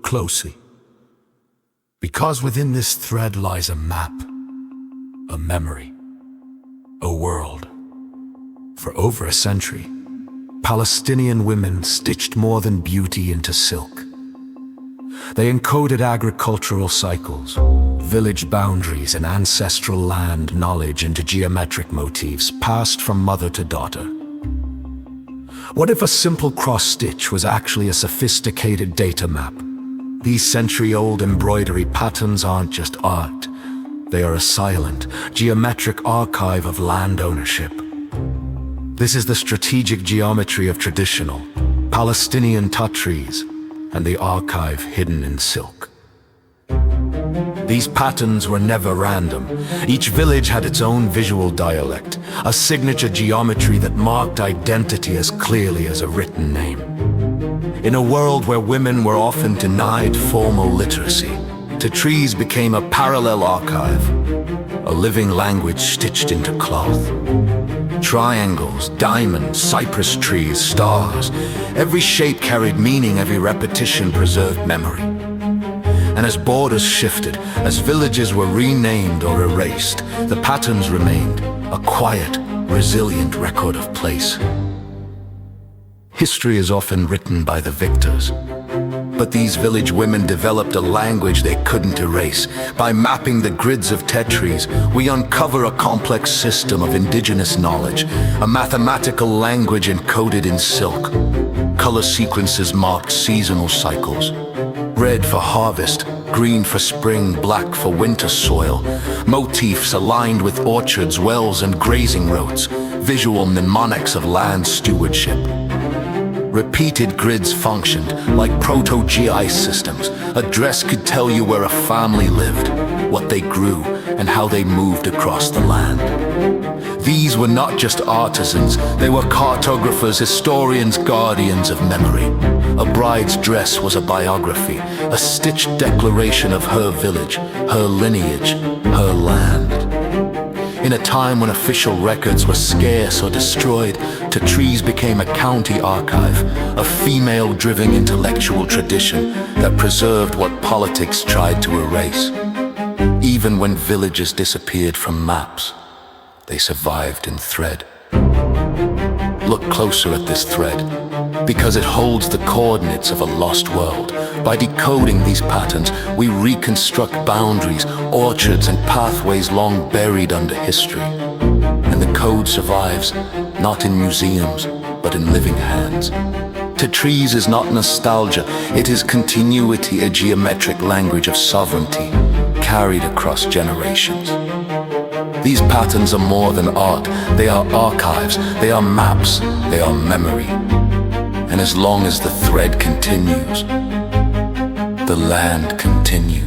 closely. Because within this thread lies a map, a memory, a world. For over a century, Palestinian women stitched more than beauty into silk. They encoded agricultural cycles, village boundaries, and ancestral land knowledge into geometric motifs passed from mother to daughter. What if a simple cross-stitch was actually a sophisticated data map? These century-old embroidery patterns aren't just art. They are a silent, geometric archive of land ownership. This is the strategic geometry of traditional Palestinian Tatreez and the archive hidden in silk. These patterns were never random. Each village had its own visual dialect, a signature geometry that marked identity as clearly as a written name. In a world where women were often denied formal literacy, Tatreez became a parallel archive, a living language stitched into cloth. Triangles, diamonds, cypress trees, stars. Every shape carried meaning, every repetition preserved memory. And as borders shifted, as villages were renamed or erased, the patterns remained, a quiet, resilient record of place. History is often written by the victors. But these village women developed a language they couldn't erase. By mapping the grids of Tatreez, we uncover a complex system of indigenous knowledge, a mathematical language encoded in silk. Color sequences marked seasonal cycles. Red for harvest, green for spring, black for winter soil. Motifs aligned with orchards, wells, and grazing roads. Visual mnemonics of land stewardship. Repeated grids functioned like proto-GI systems. A dress could tell you where a family lived, what they grew, and how they moved across the land. These were not just artisans, they were cartographers, historians, guardians of memory. A bride's dress was a biography, a stitched declaration of her village, her lineage, her land. In a time when official records were scarce or destroyed, Tatreez became a county archive, a female-driven intellectual tradition that preserved what politics tried to erase. Even when villages disappeared from maps, they survived in thread. Look closer at this thread, because it holds the coordinates of a lost world. By decoding these patterns, we reconstruct boundaries, orchards, and pathways long buried under history. And the code survives, not in museums, but in living hands. Tatreez is not nostalgia, it is continuity, a geometric language of sovereignty, carried across generations. These patterns are more than art, they are archives, they are maps, they are memory. And as long as the thread continues, the land continues.